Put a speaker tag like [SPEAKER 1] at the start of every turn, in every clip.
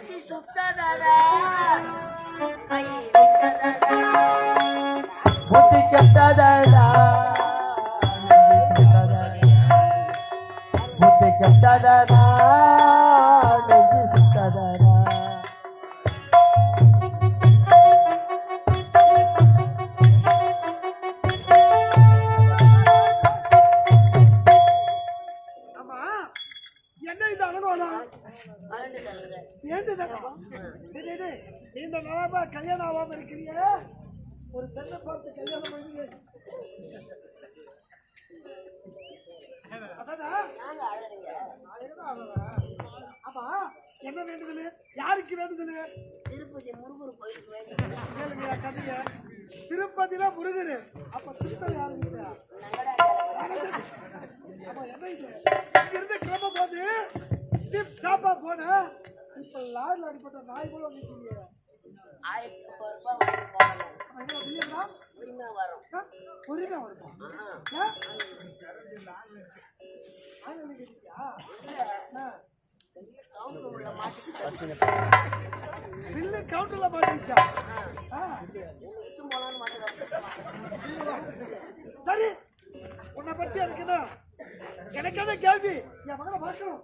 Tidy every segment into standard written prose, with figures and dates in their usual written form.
[SPEAKER 1] நெஞ்சி சுத்ததடா கை சுத்ததடா
[SPEAKER 2] புத்தி கெட்டதடா புத்தி கெட்டதடா நெஞ்சி சுத்ததடா
[SPEAKER 3] இந்த நாளா கல்யாணம் ஆகாம இருக்கிறிய ஒரு பெண்ணை பார்த்து கல்யாணம் பண்ணி ஆமா என்ன வேண்டுதல் யாருக்கு வேண்டுதல்
[SPEAKER 1] திருப்பதி முருகர் கோயிலுக்கு வேண்டுதல்
[SPEAKER 3] கதைய திருப்பதியில முருகரு அப்ப திருத்தல யாரு என்ன இது இங்கிருந்து கிளம்ப போது டிப் டாப்பா போன இப்ப லாரில அடிப்பட்ட நாய் போல வந்துட்டீங்க
[SPEAKER 1] 1000 ரூபாய் உரிமை வரும்
[SPEAKER 3] உரிமை வருமா பில்லு கவுண்டர்ல மாட்டிச்சா சரி உன்னை பத்தி எனக்கு என்ன கேள்வி என் மகனை பார்க்கணும்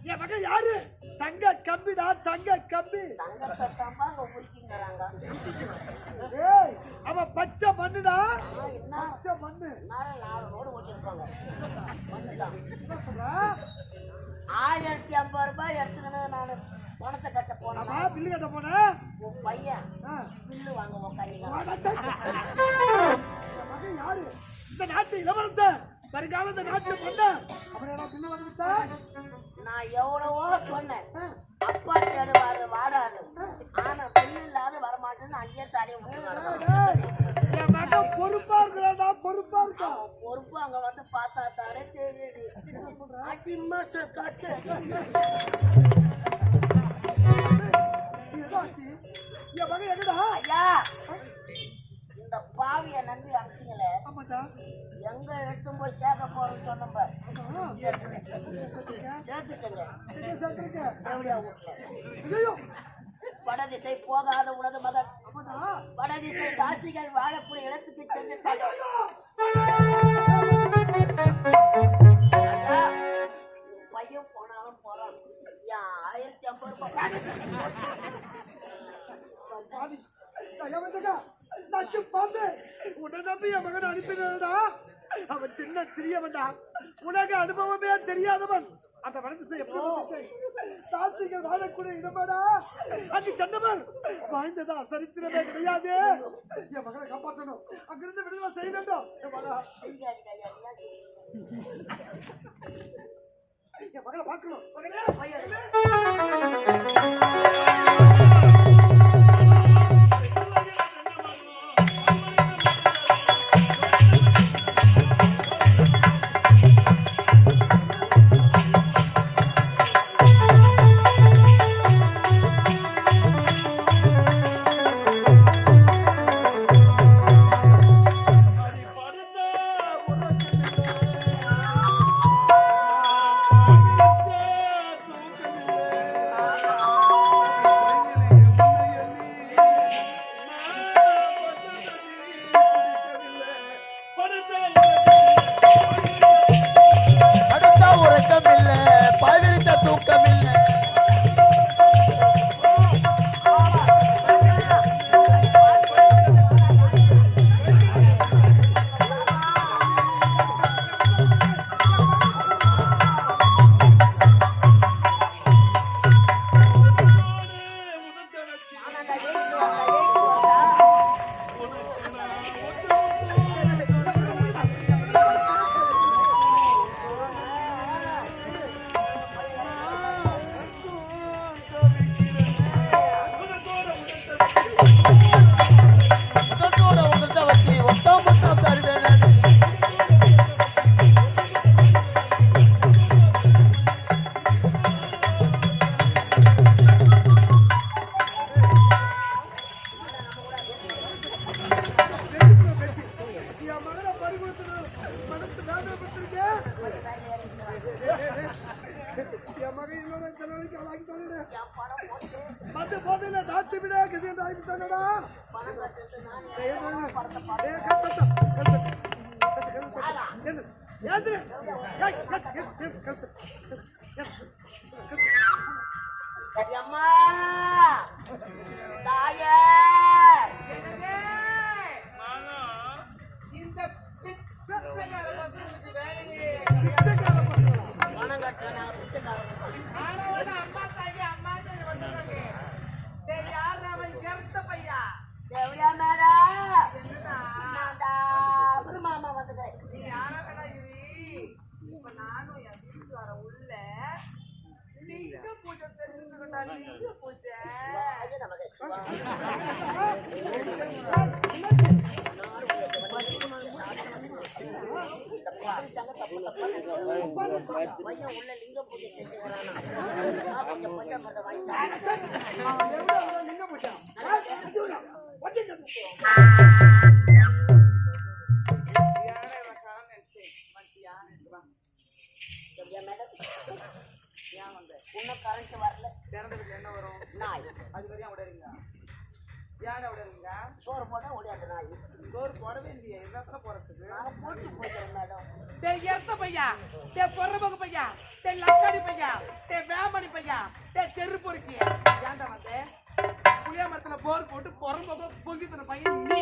[SPEAKER 3] என் மகன் யாரு தங்க கம்பிடா தங்க கம்பி அவன் பச்சை மண்ணுடா பச்சை மண்ணு
[SPEAKER 1] 1050 ரூபாய் எடுத்துக்கணும். நான் பணத்தை கட்ட போனேன்
[SPEAKER 3] பில்லு கட்ட போன
[SPEAKER 1] உன் பையன் பில்லு வாங்க உக்காந்து
[SPEAKER 3] யாரு இந்த நாட்டு இளவரசன் வருங்கால இந்த நாட்டு பண்ண அப்படியே பில்லு வந்துட்டா
[SPEAKER 1] நான் எவ்வளவோ சொன்னேன் அப்பா தேடுவாரு வாடான்னு ஆனா பில்லு இல்லாத வரமாட்டேன்னு அங்கேயே தடைய
[SPEAKER 3] என் மகன் பொறுப்பா இருக்கிறாடா பொறுப்பா இருக்கா
[SPEAKER 1] பொறுப்பு அங்க வந்து பார்த்தா தானே தெரியுது காட்டு
[SPEAKER 3] என் மகன் எங்கடா
[SPEAKER 1] ஐயா இந்த பாவிய நம்பி அனுப்பிச்சிங்களே
[SPEAKER 3] ஆமாட்டா
[SPEAKER 1] எங்க எடுத்து போய் சேர்க்க போறோம்னு சொன்ன சேர்த்துக்கங்க எப்படியா வீட்டுல வடதிசை போகாத உனது மகன் வடதிசை தாசிகள் வாழக்கூடிய இடத்துக்கு சென்று பையன் போனாலும் போறான் 1050 ரூபாய்
[SPEAKER 3] உன்னை நம்பி என் மகன் அனுப்பினடா அவன் சின்ன சிறியவன்டா உலக அனுபவமே தெரியாதவன் அந்த வடதிசை எப்படி தாசிகள் வாழக்கூடிய இடமாடா அங்கு சென்றவர் வாழ்ந்ததா சரித்திரமே கிடையாது என் மகனை காப்பாற்றணும் அங்கிருந்து விடுதலை செய்ய வேண்டும் என் மகனை பார்க்கணும் லட்சுமிடா கதி என்று ஆகிவிட்டானடா.
[SPEAKER 1] பணம் கட்டுறது நான்
[SPEAKER 3] டேய்,
[SPEAKER 1] படத்தை பார்த்து
[SPEAKER 3] டேய், கழுத்து. என்ன? ஏந்திரு. ஏய், கழுத்து.
[SPEAKER 1] அம்மா தாயே பணம் கட்டுறேன் நான் பிச்சைக்காரன் எவ்வளோ மேடம் நான் மாமா வந்துக்கிறேன் நமக்கு பையன் உள்ள லிங்க பூஜை செஞ்சுக்கிறானா கொஞ்சம் பஞ்சாமிரத வாங்கி
[SPEAKER 3] லிங்கம் பூஜை.
[SPEAKER 1] எப்படியா மேடம் இன்னும் கரண்ட் வரல
[SPEAKER 4] என்ன வரும்
[SPEAKER 1] நாய்
[SPEAKER 4] அது வரையும் விடாதீங்க ஏன் விடாதீங்க
[SPEAKER 1] சோறு போட்டா ஓடியாண்டு நாய்
[SPEAKER 4] சோறு போடவே இல்லையே எல்லாத்துல போறதுக்கு
[SPEAKER 1] நான் போட்டு போய்க்கிறேன் மேடம்
[SPEAKER 4] டே எர்த்த பையா டே பொறம்போக்கு பையா டே லக்காடி பையா டே வேமணி பையா டே தெரு பொறுக்கி ஏன்டா வந்து புளியா மரத்துல போர் போட்டு பொறம்போக்கு பொங்கி தர பையன் நீ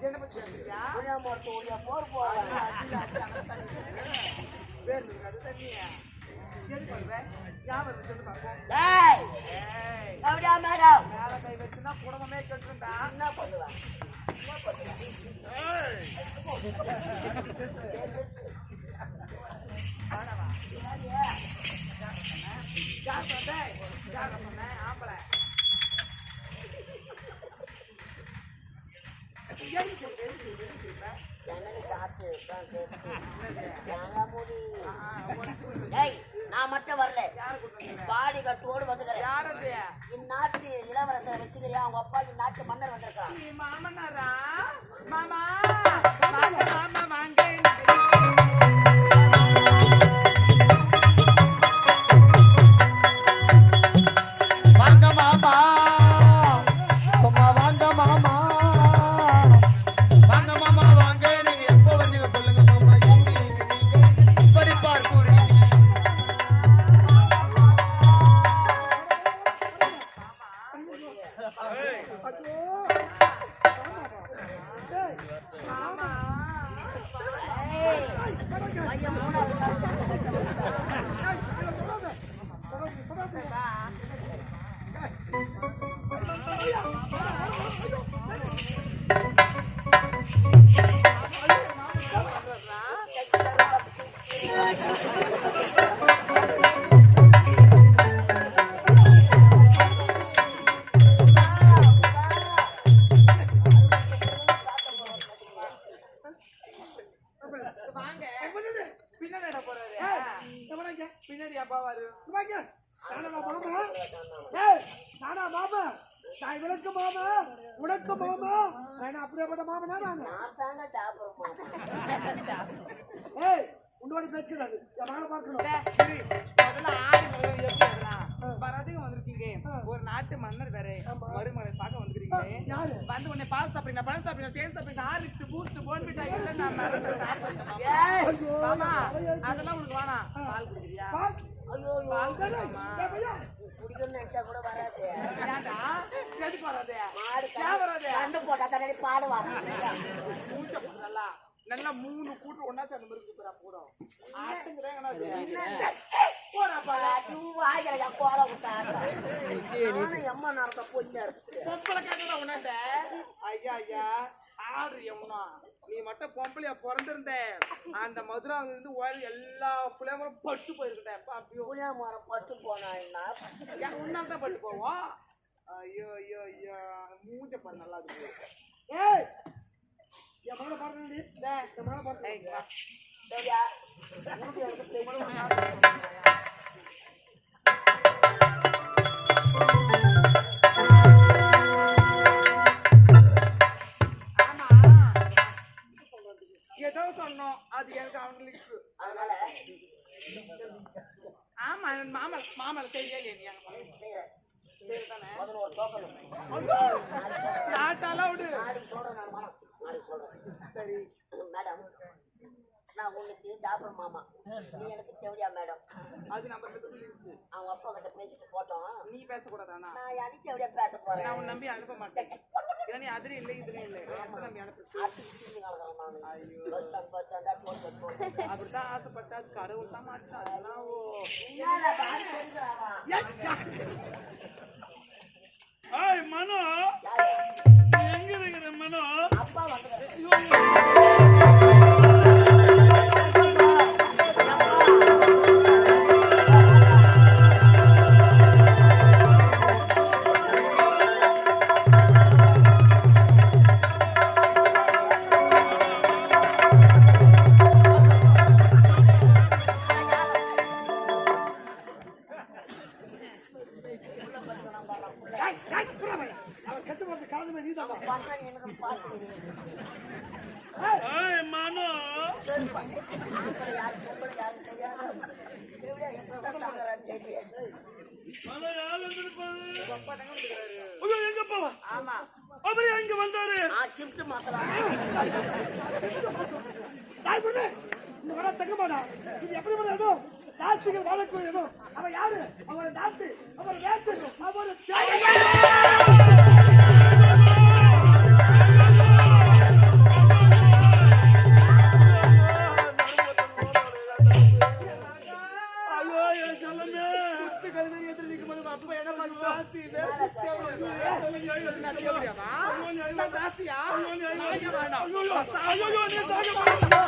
[SPEAKER 4] என்ன பத்தி சொல்றியா
[SPEAKER 1] புளியா மரத்து ஓடியா போர் போறேன்
[SPEAKER 4] வேறு அது தண்ணியா சரி பண்றேன் ஞாபகம் சொல்லி பார்ப்போம்
[SPEAKER 1] ஏய் எப்படியா மேடம்
[SPEAKER 4] மேல கை வச்சுன்னா குடும்பமே கட்டுண்டா
[SPEAKER 1] என்ன பண்ணுவேன்
[SPEAKER 4] ஆம்பளை
[SPEAKER 1] ஜனனி சாத்து முடி ஏய் நான் மட்டும் வரல பாடி கட்டோடு வந்துக்கிறேன் இந்நாட்டு இளவரசரை வச்சுக்கிறியா அவங்க அப்பா இந்நாட்டு மன்னர் வந்திருக்கான்
[SPEAKER 4] மாமனாரா மாமா வாங்க மாமா வாங்க
[SPEAKER 2] வாங்க மாமா சும்மா வாங்க மாமா வாங்க மாமா வாங்க நீங்க எப்போ வந்தீங்க சொல்லுங்க மாமா இப்படி பார்க்க
[SPEAKER 1] பையன் மூணாவது
[SPEAKER 4] வாங்க பின்னாடி போறாரு பின்னாடி அப்பா வரு
[SPEAKER 3] நானா மாமா நான் இவளுக்கு மாமா உனக்கு மாமா நான் அப்படியேப்பட்ட மாமனா நான்
[SPEAKER 1] நான் தாங்க டாபர் மாமா
[SPEAKER 3] ஏய் உன்னோட பேசுறாது என் மகளை பார்க்கணும்
[SPEAKER 4] முதல்ல ஆடி மலர் எப்படி எழுதலாம் வரதுக்கு வந்திருக்கீங்க ஒரு நாட்டு மன்னர் வேற மருமகளை பார்க்க வந்திருக்கீங்க
[SPEAKER 3] யாரு
[SPEAKER 4] வந்து உடனே பால் சாப்பிடுங்க பழம் சாப்பிடுங்க தேன் சாப்பிடுங்க ஆரிட்டு பூஸ்ட் போன் மிட்டாய் எல்லாம் நான் மறந்து
[SPEAKER 1] ஏய்
[SPEAKER 4] மாமா அதெல்லாம் உங்களுக்கு வேணாம் பால் குடிக்கிறியா
[SPEAKER 1] ஐயோ
[SPEAKER 4] பால் குடிக்கலாமா
[SPEAKER 1] குடிக்கணும்னு நினைச்சா கூட வராது
[SPEAKER 4] ஏன்டா எதுக்கு வராது
[SPEAKER 1] மாடு
[SPEAKER 4] ஏன் வராது
[SPEAKER 1] கண்டு போட்டா தானே பாடு வரும்
[SPEAKER 4] மூச்ச போடுறல நல்லா 3 கூட்டு ஒண்ணா சேர்ந்து மிருக்கு போறா போடும் ஆட்டுங்கறேங்கனா போறாப்பா
[SPEAKER 1] வாயில கோல விட்டாங்க நானும் எம்மா நடக்க பொண்ணா இருக்கு
[SPEAKER 4] பொம்பளை கேட்டா உனண்ட ஐயா ஐயா ஆறு எவனா நீ மட்டும் பொம்பளையா பிறந்திருந்த அந்த மதுரால இருந்து ஓயில் எல்லா புள்ளையமரும் பட்டு போயிருக்கேன் பாப்பியோ
[SPEAKER 1] புளியா மரம் பட்டு போனா என்ன
[SPEAKER 4] உன்னால தான் பட்டு போவோம் ஐயோ ஐயோ ஐயோ மூஞ்ச பாரு நல்லா இருக்கு
[SPEAKER 3] ஏய் என் மகளை பார்க்கணும் என் மகளை பார்க்கணும்
[SPEAKER 1] சரியா மூடி எடுத்து பேசி
[SPEAKER 4] ஏதோ சொன்னோம் அது எனக்கு அவங்களுக்கு
[SPEAKER 1] அதனால
[SPEAKER 4] ஆமா மாமலை மாமலை செய்யலையே நீ சரிதானே?
[SPEAKER 1] 11 டோக்கன்.
[SPEAKER 4] Not allowed.
[SPEAKER 1] நாளைக்கு சொல்றேன் நான் மனம். நாளைக்கு சொல்றேன்.
[SPEAKER 4] சரி
[SPEAKER 1] மேடம், நான் உனக்கு டாக்டர் மாமா, நீ எனக்கு தேவையா மேடம்?
[SPEAKER 4] அது நம்ம ரெண்டு பேரும் இருக்கு.
[SPEAKER 1] அவங்க அப்பா கிட்ட பேசிட்டு போட்டோம்.
[SPEAKER 4] நீ பேசக்கூடாதானா?
[SPEAKER 1] நான் யாரையும் தேவையா பேச போறேன்?
[SPEAKER 4] நான் உன்னை நம்பி அனுப்ப மாட்டேன். ஏன்னா நீ அதுலயும் இல்லை இதுலயும் இல்லை. எத்தனை நம்பி அனுப்பு? அப்படித்தான் ஆசைப்பட்டா அது கடவுள் தான் மாட்டான். அதெல்லாம்
[SPEAKER 5] ஏய் மனோ, நீ எங்க இருக்கிற மனோ?
[SPEAKER 1] அப்பா வந்து
[SPEAKER 3] அவன் கெட்டு போறது காரணமே நீ தான்.
[SPEAKER 1] எனக்கு பார்த்து
[SPEAKER 5] ஏய் மனோ, மனோ யார் வந்திருப்பாரு? ஐயோ, எங்க அப்பாவா?
[SPEAKER 4] ஆமா.
[SPEAKER 5] அவரு எங்க வந்தாரு?
[SPEAKER 3] தாய் பொண்ணு, இந்த வர தங்கமாடா, இது எப்படி பண்ண இடம்? நாஸ்திகள் வாழக்கூடிய இடம். அவன் யாரு? அவன் நாத்து, அவன் வேத்து, அவன்
[SPEAKER 5] ஐயோ, என் செல்லமே.
[SPEAKER 4] கல்வி எதிர் நிற்கும்போது அப்பா என்ன மாதிரி ஜாஸ்தி இல்லை. நான் தேவையாமா? நான் ஜாஸ்தியா? நான் வேண்டாம்.
[SPEAKER 5] ஐயோ, நீ தாங்க மாட்டா.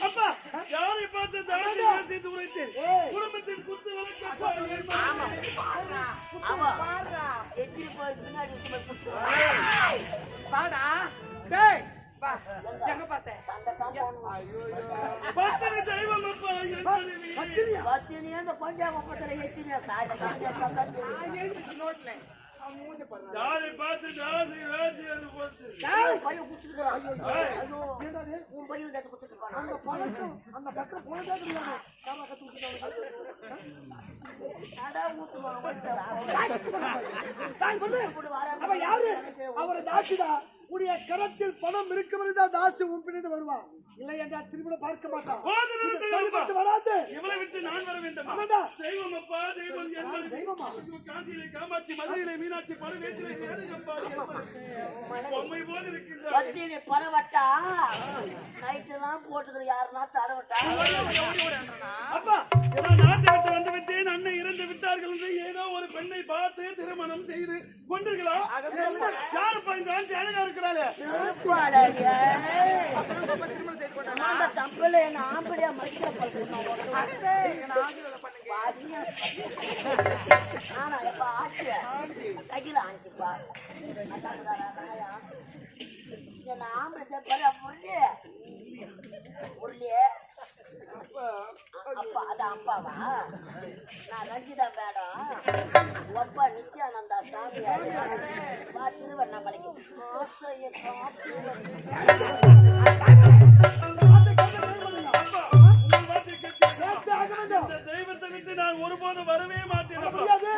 [SPEAKER 5] அப்பா, யாரை பார்த்து தாசி பேசி உரைத்தேன்? குடும்பத்தின் குத்து
[SPEAKER 4] வாடா. டேய், வா. எங்க பார்த்தேன்?
[SPEAKER 5] பத்தினி தெய்வம் அப்பா,
[SPEAKER 3] பத்தினியா?
[SPEAKER 4] நோட்ல அவன் மூஞ்ச பாரு.
[SPEAKER 5] யாரை பார்த்து தாசி வேசி என்று போச்சு.
[SPEAKER 3] என்னடா அந்த பழக்கம் அந்த பக்கம் போனதே கிடையாது. காமா கத்து விட்டுட்டாங்க. அவ யாரு? அவரை தாசிதா. உடைய கரத்தில் பணம் இருக்கும்போதுதான் தாசி உன் பின்னாடி வருவான். இல்லை என்றால் திரும்ப பார்க்க மாட்டான். வராது.
[SPEAKER 5] இவளை விட்டு நான் வர வேண்டும்.
[SPEAKER 3] ஆமாடா.
[SPEAKER 5] தெய்வம் அப்பா, தெய்வம் என்பது
[SPEAKER 3] தெய்வமா?
[SPEAKER 5] காஞ்சியிலே காமாட்சி, மதுரையிலே மீனாட்சி, பழுவேட்டிலே ஏழுகம்பா பொம்மை போல இருக்கின்றார்.
[SPEAKER 1] பத்தினி படவட்டா நைட்டெல்லாம் போட்டுக்கிற யாருன்னா தடவட்டா
[SPEAKER 5] அப்பா, நான் நாட்டை விட்டு வந்து விட்டேன். அன்னை இறந்து விட்டார்கள் என்று ஏதோ ஒரு பெண்ணை பார்த்து திருமணம் செய்து கொண்டீர்களா? யாருப்பா இந்த ஆண்டி அழகா இருக்கிறாளே?
[SPEAKER 1] தம்பில என்ன ஆம்படியா மதிக்கிற ஆனா எப்ப ஆச்சு சகில ஆஞ்சிப்பா ஆம்பளை முள்ளி முள்ளியே அப்பா அதான் அப்பாவா? நான் ரஞ்சிதா மேடம் அப்பா நித்யானந்தா சாமியாரு வா திருவண்ணாமலைக்கு
[SPEAKER 5] இந்த தெய்வத்தை விட்டு நான் ஒருபோதும் வரவே மாட்டேன். முடியாது.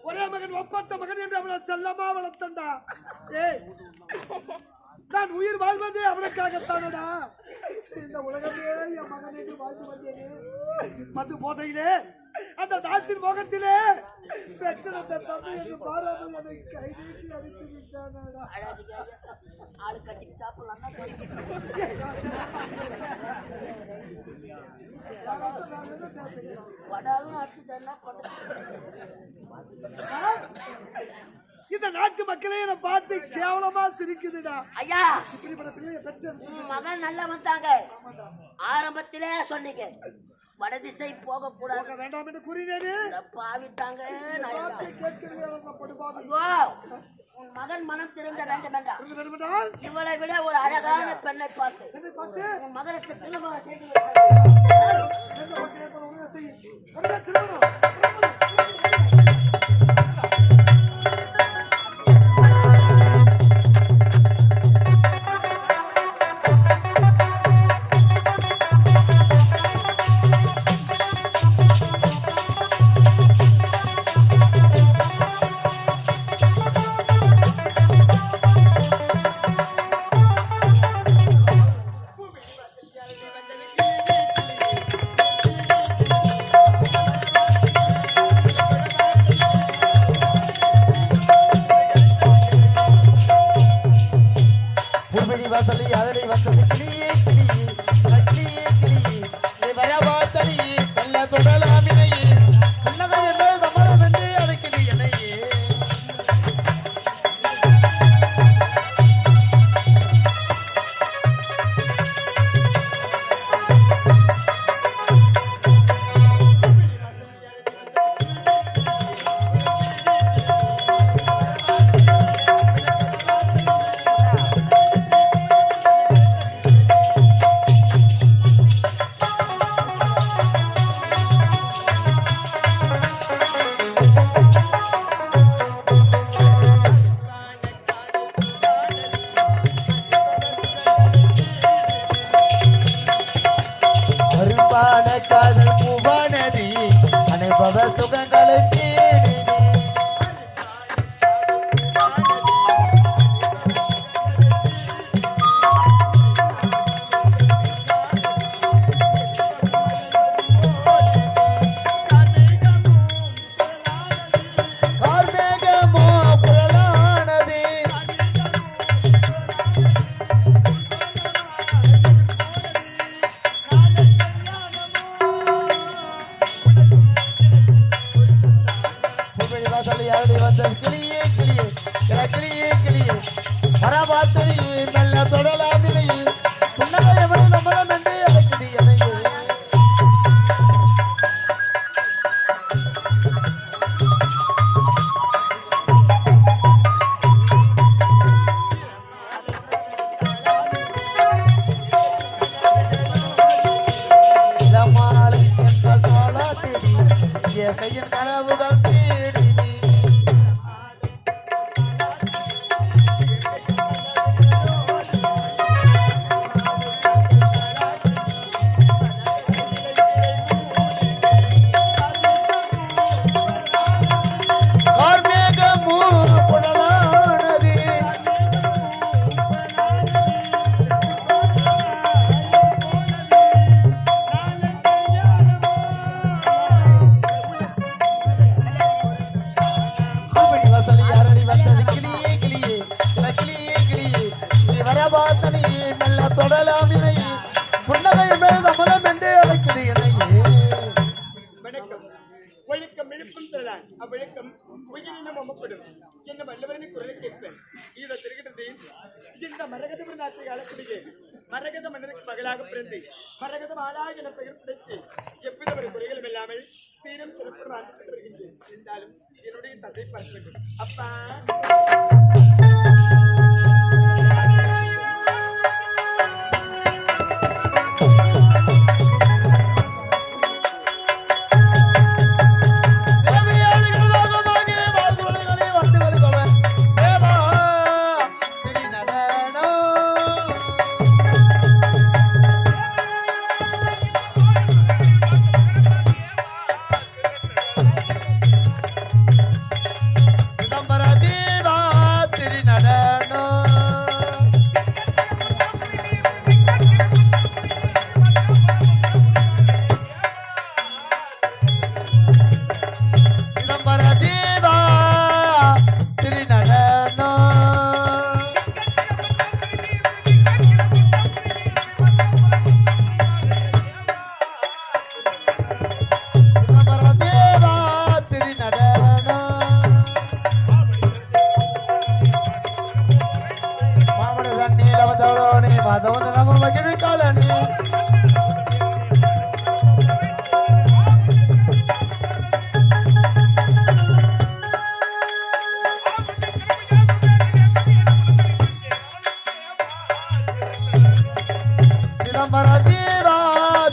[SPEAKER 3] ஒரே மகன் ஒப்பற்ற மகன் என்று அவனை செல்லமா வளர்த்தண்டா. ஏய், நான் உயிர் வாழ்வதே அவனுக்காகத்தானடா. இந்த உலகமே என் மகன் என்று வாழ்ந்து வந்தேனே. மது போதையிலே அந்த தாசின் முகத்திலே பெற்றிருந்த தம்பி என்று பாராமல் என்னை கை நீட்டி அடித்து விட்டானடா.
[SPEAKER 1] ஆளு கட்டி சாப்பிடலாம் வடாலும் அடிச்சு தரலாம்
[SPEAKER 3] இந்த நாட்டு மக்களே என்னை பார்த்து கேவலமா சிரிக்குதுடா.
[SPEAKER 1] ஐயா
[SPEAKER 3] இப்படிப்பட்ட பிள்ளைய பெற்று
[SPEAKER 1] உன் மகன் நல்லா வந்தாங்க. ஆரம்பத்திலே சொன்னீங்க வடதிசை போக கூடாது.
[SPEAKER 3] போக வேண்டாம் என்று கூறினேனே.
[SPEAKER 1] பாவித்தாங்க.
[SPEAKER 3] வார்த்தை கேட்கவில்லையா அந்த படுபாவி?
[SPEAKER 1] உன் மகன் மனம் திருந்த வேண்டும் என்றால்
[SPEAKER 3] சொல்ல வேண்டுமென்றால்
[SPEAKER 1] இவளை விட ஒரு அழகான பெண்ணை பார்த்து
[SPEAKER 3] என்னை பார்த்து
[SPEAKER 1] உன் மகனுக்கு திருமணம் செய்து
[SPEAKER 3] எந்த பக்கம் ஏற்பட உடனே செய். உடனே திருமணம்.
[SPEAKER 2] கையின் கனவுகள் தேடி
[SPEAKER 5] மரகத மன்னருக்கு மகளாக பிறந்து மரகத மாலாக என பெயர் பிடித்து எவ்வித ஒரு குறைகளும் இல்லாமல் சீரும் சிறப்பு வாழ்ந்து வருகின்றேன். இருந்தாலும் என்னுடைய தந்தை பார்க்க வேண்டும். அப்பா
[SPEAKER 2] திரு வந்தவளோனே மாதவ நம்ம மகிழ் காலனே சிதம்பரதீரா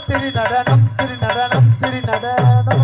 [SPEAKER 2] திருநடனம் திருநடனம் திருநடனம்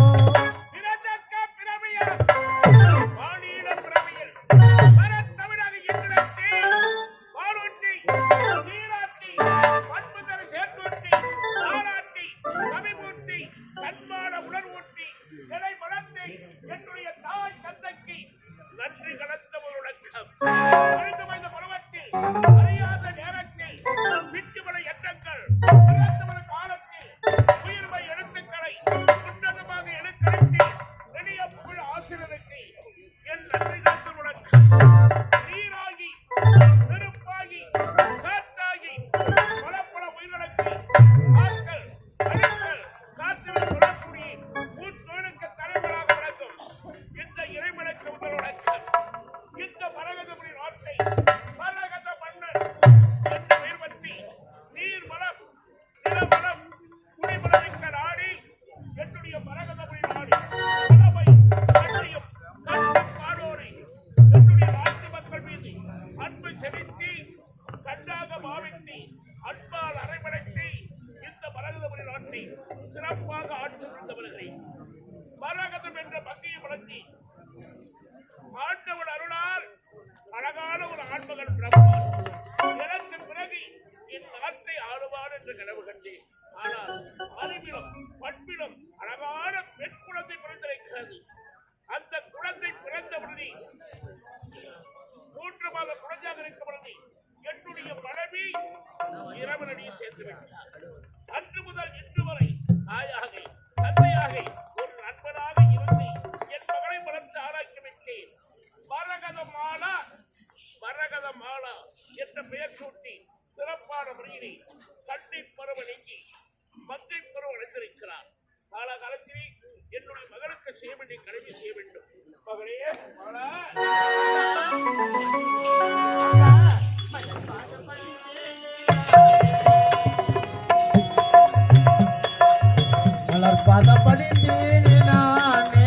[SPEAKER 5] சிறப்பாக ஆட்சி புரிந்தவர்களை மரகதம் என்ற பங்கியை வளர்த்தி ஆண்டவன் அருளால் அழகான ஒரு ஆண்மகன் பிறப்பார். எனக்கு பிறகு என் நாட்டை ஆளுவார் என்று கனவு கண்டேன். ஆனால் அறிவிலும் பண்பிலும் அழகான பெண் குழந்தை பிறந்திருக்கிறது. அந்த குழந்தை பிறந்த உடனே 3 மாத குழந்தையாக இருக்கும் பொழுது என்னுடைய மனைவி இறைவனடியை சேர்த்து விட்டார். அன்று முதல் இன்று வரை தாயாக தந்தையாக ஒரு நண்பனாக இருந்து என் மகளை வளர்த்து ஆராய்ச்சி விட்டேன். மரகத மாலா என்ற பெயர் சூட்டி சிறப்பான முறையிலே கண்ணை பருவ நீங்கி மங்கை பருவம் அடைந்திருக்கிறார். காலகாலத்திலே என்னுடைய மகளுக்கு செய்ய வேண்டிய கடமை செய்ய வேண்டும். மகளே மாலா
[SPEAKER 2] பதப்படி நானே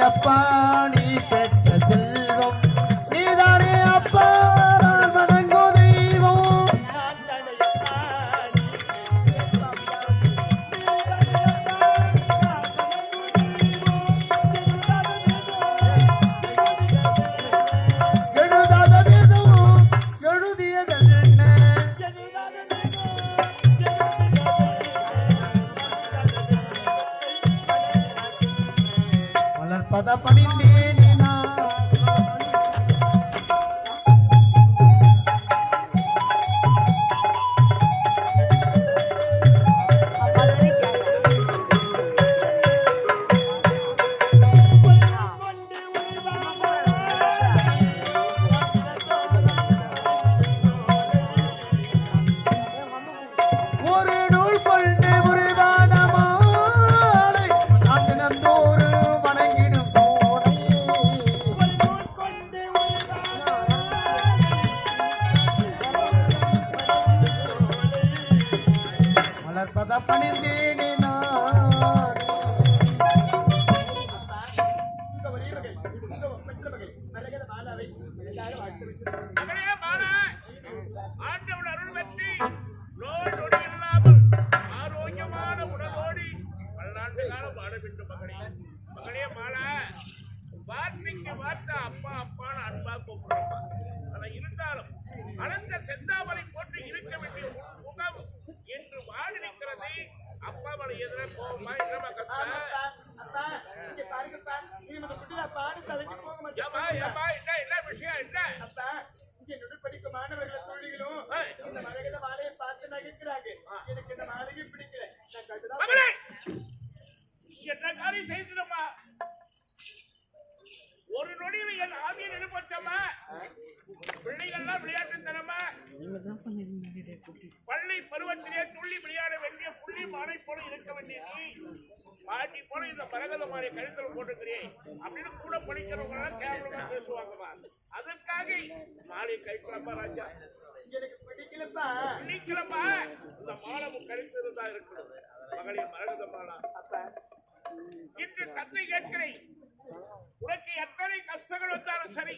[SPEAKER 2] அப்பா நீ பெற்ற செல்வம் நீதானே அப்பா நான் வணங்கோ தெய்வம் எழுதாத வேதம் எழுதியதென்ன பத பணிந்தேனா ஒரு நூல் கொண்டு ஒரு வானமாலை நான் தினந்தோறு வணங்கிடும் மலர்பத பணிந்தேனே நான்
[SPEAKER 5] மகளே மாலா ஆண்டவன் அருள் பெற்று நோய் நொடி இல்லாமல் ஆரோக்கியமான உணவோடு பல்லாண்டு காலம் வாழ வேண்டும். மகளே மாலா வார்த்தைக்கு வார்த்தை அப்பா அப்பான்னு அன்பா கூப்பிடுறோம். ஆனா இருந்தாலும் அனந்த செந்தாமரை போட்டு இருக்க வேண்டிய
[SPEAKER 2] இந்த மரகத மாலையை பார்த்து நகைக்கிறாங்க. எனக்கு இந்த மாலையும் பிடிக்கல. நான் கண்டுதான்
[SPEAKER 5] மகளே, என்ன காரியம் செய்துடமா? ஒரு நொடியில் என் ஆவியை நினைப்பட்டமா? பிள்ளைகள்லாம் விளையாட்டு தரமா? பள்ளி பருவத்திலே துள்ளி விளையாட வேண்டிய புள்ளி மானை போல இருக்க வேண்டிய நீ பாட்டி போல இந்த மரகத மாலை கழுத்தில் போட்டுக்கிறேன் அப்படின்னு கூட படிக்கிறவங்க எல்லாம் கேவலமா பேசுவாங்கம்மா. அதற்காக மாலை கழிக்கலாமா ராஜா?
[SPEAKER 2] எனக்கு பிடிக்கலப்பா.
[SPEAKER 5] பிடிக்கலமா? இந்த மாலை கழித்தது தான் இருக்கணும். மகளிர் மரகத மாலா.
[SPEAKER 2] அப்பா,
[SPEAKER 5] இன்று தந்தை கேட்கிறேன், உனக்கு எத்தனை கஷ்டங்கள் வந்தாலும் சரி,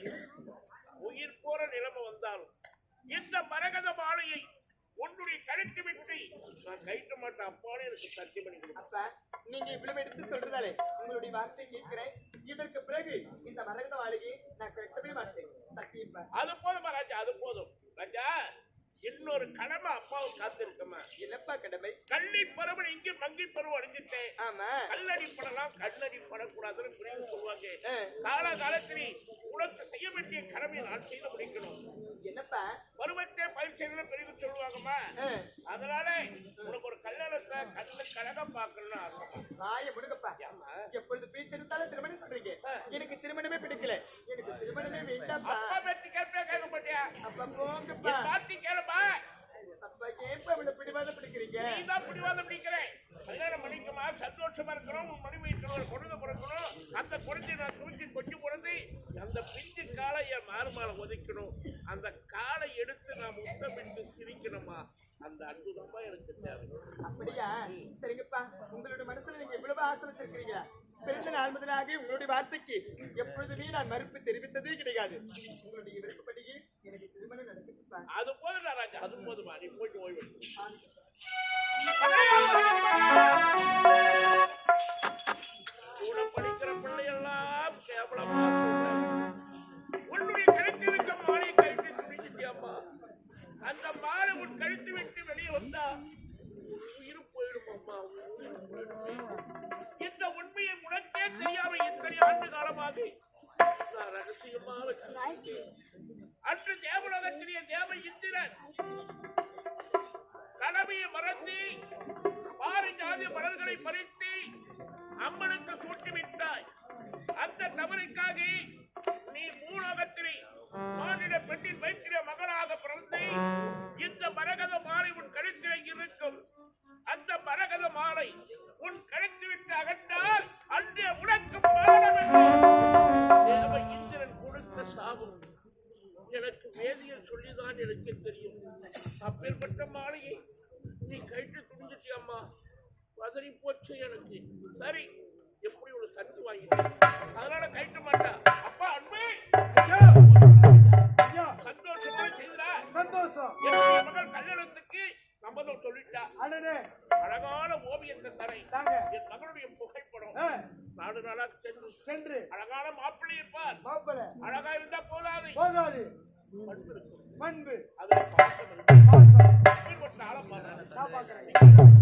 [SPEAKER 5] உயிர் போற நிலைமை வந்தாலும் இந்த மரகத மாலையை உன்னுடைய கழுத்து விட்டு நான் கழிக்க மாட்டேன். அப்பாலே எனக்கு சத்தியம் பண்ணி கொடுப்பேன்.
[SPEAKER 2] அப்பா, நீங்க இவ்வளவு எடுத்து சொல்றதாலே உங்களுடைய வார்த்தை கேட்கிறேன். இதற்கு பிறகு இந்த மரகத மாலையை நான் கட்டவே மாட்டேன். சத்தியப்பா.
[SPEAKER 5] அது போதுமா ராஜா? அது போதும் ராஜா. இன்னொரு கடமை அப்பாவும் காத்திருக்கமா.
[SPEAKER 2] என்னப்பா கடமை?
[SPEAKER 5] கள்ளி பருவம் இங்கு மங்கி பருவம் அடைஞ்சிட்டேன்.
[SPEAKER 2] ஆமா,
[SPEAKER 5] கல்லடி படலாம், கண்ணடி படக்கூடாதுன்னு புரிந்து சொல்லுவாங்க. காலகாலத்தில் உனக்கு செய்ய வேண்டிய கடமையை நான் செய்து முடிக்கணும்.
[SPEAKER 2] என்னப்பா?
[SPEAKER 5] பருவத்தை பயிர் செய்யணும் பெரிய சொல்லுவாங்கம்மா. அதனால உனக்கு ஒரு கல்யாணத்தை கண்ணு கழகம் பார்க்கணும்னு ஆசை.
[SPEAKER 2] வாய முடுங்கப்பா. எப்பொழுது பேச்சு எடுத்தாலும் திருமணம் சொல்றீங்க. எனக்கு திருமணமே பிடிக்கல. எனக்கு திருமணமே வேண்டாம்ப்பா.
[SPEAKER 5] அப்பா பேச்சு கேட்க மாட்டியா?
[SPEAKER 2] அப்பா போங்கப்பா.
[SPEAKER 5] பாட்டி கேளுப்பா.
[SPEAKER 2] அப்பா ஏப்பா இவ்வளவு பிடிவாதம் பிடிக்கிறீங்க?
[SPEAKER 5] நீதான் பிடிவாதம் பிடிக்கிறேன். கல்யாணம் பண்ணிக்கமா, சந்தோஷமா இருக்கணும். உன் மனைவி ஒரு குழந்தை பிறக்கணும். அந்த குழந்தைய நான் தூக்கி கொஞ்சம் பிறந்து அந்த பிஞ்சு காலை என் மாறுமால ஒதுக்கணும். அந்த காலை எடுத்து நான் முத்தமிட்டு சிரிக்கணுமா? அந்த அற்புதமா எனக்கு தேவை.
[SPEAKER 2] அப்படியா? சரிங்கப்பா. உங்களுடைய மனசுல நீங்க எவ்வளவு ஆசை வச்சிருக்கீங்க. பிறந்த நாள் முதலாக உங்களுடைய வார்த்தைக்கு எப்பொழுதுமே நான் மறுப்பு தெரிவித்ததே கிடையாது. உங்களுடைய விருப்பப்படியே எனக்கு திருமணம் நடக்குதுப்பா.
[SPEAKER 5] அது போதும் ராஜா, அது போதுமா? நீ போயிட்டு ஓய்வு. கூட படிக்கிற பிள்ளையெல்லாம் கேவலமா உன்னுடைய கழுத்தில் இருக்க மாலை கழித்து துணிச்சிட்டியம்மா. அந்த மாலை உன் கழுத்து விட்டு வெளியே வந்தா உயிர் போயிடும் அம்மா. இந்த உண்மையை உனக்கே தெரியாம இத்தனை ஆண்டு காலமாக நான் ரகசியமாக அன்று தேவலோகத்திலே தேவ இந்திரன் கடமையை மறந்து பாரிஜாதி மலர்களை பறித்து அம்மனுக்கு சூட்டிவிட்டாய். அந்த தவறுக்காக நீ மூலோகத்திலே மானிட பெண்ணின் வயிற்றிலே மகனாக பிறந்து இந்த மரகத மாலை உன் கழுத்திலே இருக்கும். அந்த மரகத மாலை உன் கழுத்து விட்டு அகற்றால் அன்றே உனக்கு மரணம். தேவ இந்திரன் கொடுத்த சாபம் எனக்கு வேதியில் சொல்லிதான் எனக்கு தெரியும். அப்பேற்பட்ட மாலையை நீ கழித்து துணிஞ்சிட்டியம்மா. பதறி போச்சு எனக்கு. சரி, எப்படி ஒரு சத்து வாங்கிட்டேன், அதனால கழிக்க மாட்டா. அப்பா அன்பே சந்தோஷமா செய்தா?
[SPEAKER 3] சந்தோஷம்.
[SPEAKER 5] என்னுடைய மகள் கல்யாணத்துக்கு சம்மதம் சொல்லிட்டா.
[SPEAKER 3] அடடே,
[SPEAKER 5] அழகான ஓவியத்தை தரை
[SPEAKER 3] தாங்க.
[SPEAKER 5] என் மகளுடைய புகைப்படம் நாடு நாளாக
[SPEAKER 3] சென்று
[SPEAKER 5] அழகான மாப்பிள்ளை இருப்பார்.
[SPEAKER 3] மாப்பிள்ளை
[SPEAKER 5] அழகா இருந்தா போதாது,
[SPEAKER 3] போதாது.
[SPEAKER 5] பண்பு இருக்கும்.
[SPEAKER 3] பண்பு
[SPEAKER 5] அதுல பாசம் இருக்கும்.
[SPEAKER 3] பாசம்
[SPEAKER 5] இப்படிப்பட்ட ஆளை பாரு.
[SPEAKER 3] நான் பார்க்கிறேன்.